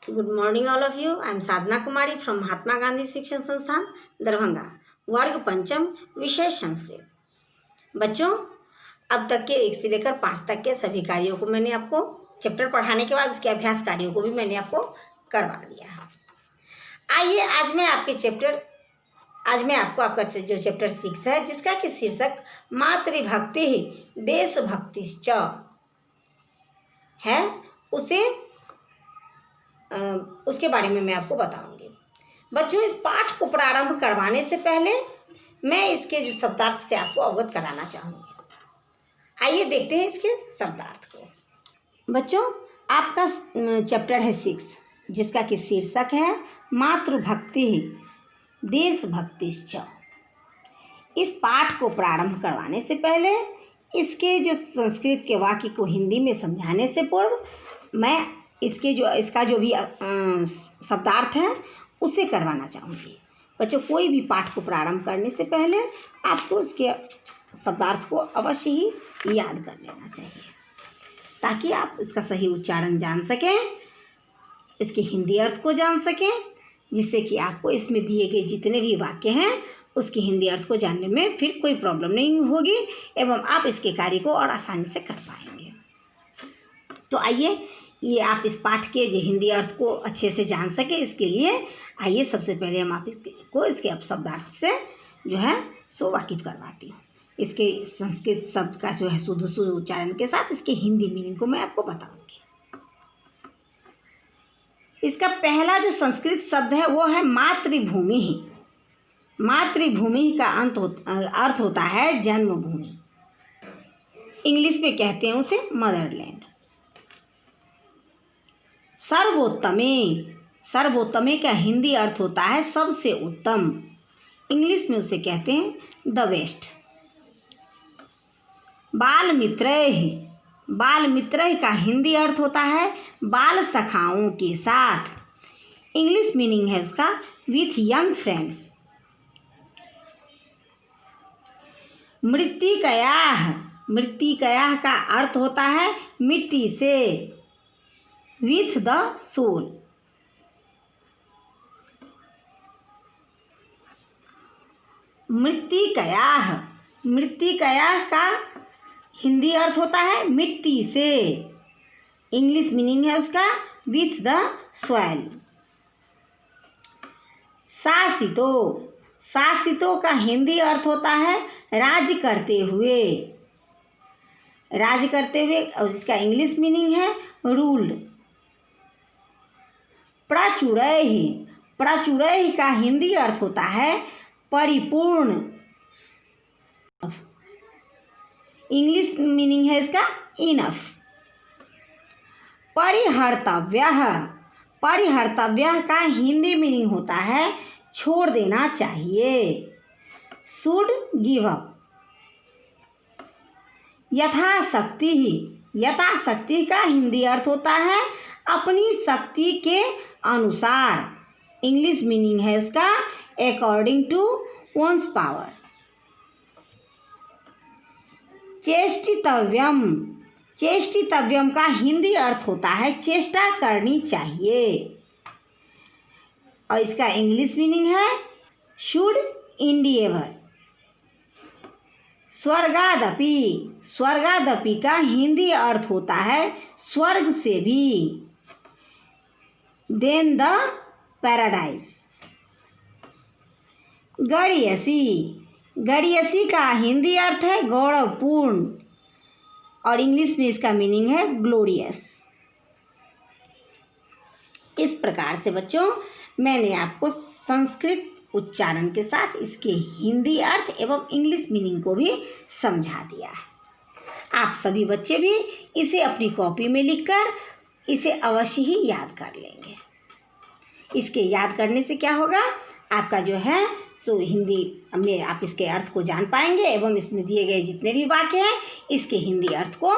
Good morning all of you. I am Sadhana Kumari from Mahatma Gandhi Shikshan Sansthan Darbhanga. वर्ग पंचम, विषय संस्कृत। बच्चों, अब तक के 1 से लेकर 5 तक के सभी कार्यों को मैंने आपको चैप्टर पढ़ाने के बाद उसके अभ्यास कार्यों को भी मैंने आपको करवा दिया। आइए आज मैं आपको आपका जो चैप्टर 6 है, जिसका कि शीर्षक मातृभक्ति देशभक्तिश्च है, उसके बारे में मैं आपको बताऊंगी। बच्चों, इस पाठ को प्रारंभ करवाने से पहले मैं इसके जो शब्दार्थ से आपको अवगत कराना चाहूँगी। आइए देखते हैं इसके शब्दार्थ को। बच्चों, आपका चैप्टर है 6, जिसका कि शीर्षक है मातृभक्ति देशभक्तिश्च। इस पाठ को प्रारंभ करवाने से पहले इसके जो संस्कृत के वाक्य को हिंदी में समझाने से पूर्व मैं इसका जो भी शब्दार्थ है उसे करवाना चाहूँगी। बच्चों, कोई भी पाठ को प्रारंभ करने से पहले आपको इसके शब्दार्थ को अवश्य ही याद कर लेना चाहिए, ताकि आप इसका सही उच्चारण जान सकें, इसके हिंदी अर्थ को जान सकें, जिससे कि आपको इसमें दिए गए जितने भी वाक्य हैं उसके हिंदी अर्थ को जानने में फिर कोई प्रॉब्लम नहीं होगी एवं आप इसके कार्य को और आसानी से कर पाएंगे। तो आइए, ये आप इस पाठ के जो हिंदी अर्थ को अच्छे से जान सके, इसके लिए आइए सबसे पहले हम आप इसके शब्दार्थ से जो है सो वाकिफ करवाती हूँ। इसके संस्कृत शब्द का जो है शुद्ध उच्चारण के साथ इसके हिंदी मीनिंग को मैं आपको बताऊंगी। इसका पहला जो संस्कृत शब्द है वो है मातृभूमि। मातृभूमि का अर्थ होता है जन्मभूमि। इंग्लिश में कहते हैं उसे मदरलैंड। सर्वोत्तमे का हिंदी अर्थ होता है सबसे उत्तम। इंग्लिश में उसे कहते हैं द बेस्ट। बाल मित्र का हिंदी अर्थ होता है बाल सखाओं के साथ। इंग्लिश मीनिंग है उसका विथ यंग फ्रेंड्स। मृत्तिकयाः का अर्थ होता है मिट्टी से, विथ द सोल। मृत्तिकयाः का हिंदी अर्थ होता है मिट्टी से। इंग्लिश मीनिंग है उसका विथ द सॉइल। शासितो का हिंदी अर्थ होता है राज करते हुए। और इसका इंग्लिश मीनिंग है रूल्ड। प्राचुरैः का हिंदी अर्थ होता है परिपूर्ण। इंग्लिश मीनिंग है इसका इनफ। परिहर्तव्यः का हिंदी मीनिंग होता है छोड़ देना चाहिए, शुड गिव अप। यथाशक्ति का हिंदी अर्थ होता है अपनी शक्ति के अनुसार। इंग्लिश मीनिंग है इसका अकॉर्डिंग टू ओन्स पावर। चेष्टितव्यम का हिंदी अर्थ होता है चेष्टा करनी चाहिए, और इसका इंग्लिश मीनिंग है शुड इंडिएवर। स्वर्गादपि का हिंदी अर्थ होता है स्वर्ग से भी, देन द पैराडाइज। गणयसी का हिंदी अर्थ है गौरवपूर्ण, और इंग्लिश में इसका मीनिंग है ग्लोरियस। इस प्रकार से बच्चों, मैंने आपको संस्कृत उच्चारण के साथ इसके हिंदी अर्थ एवं इंग्लिश मीनिंग को भी समझा दिया है। आप सभी बच्चे भी इसे अपनी कॉपी में लिखकर इसे अवश्य ही याद कर लेंगे। इसके याद करने से क्या होगा, आपका जो है सो हिंदी में आप इसके अर्थ को जान पाएंगे एवं इसमें दिए गए जितने भी वाक्य हैं इसके हिंदी अर्थ को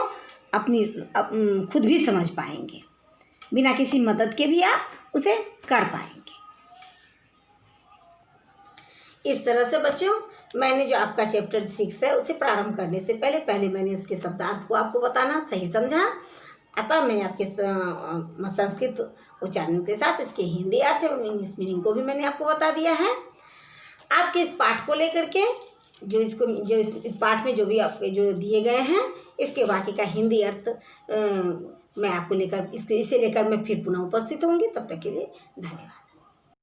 खुद भी समझ पाएंगे। बिना किसी मदद के भी आप उसे कर पाएंगे। इस तरह से बच्चों, मैंने जो आपका चैप्टर 6 है उसे प्रारंभ करने से पहले मैंने उसके शब्दार्थ को आपको बताना सही समझा। अतः मैंने आपके संस्कृत उच्चारण के साथ इसके हिंदी अर्थ एवं इंग्लिश मीनिंग को भी मैंने आपको बता दिया है। आपके इस पाठ को लेकर के जो इस पाठ में जो भी आपके जो दिए गए हैं इसके वाक्य का हिंदी अर्थ मैं आपको लेकर इसे लेकर मैं फिर पुनः उपस्थित होंगी। तब तक के लिए धन्यवाद।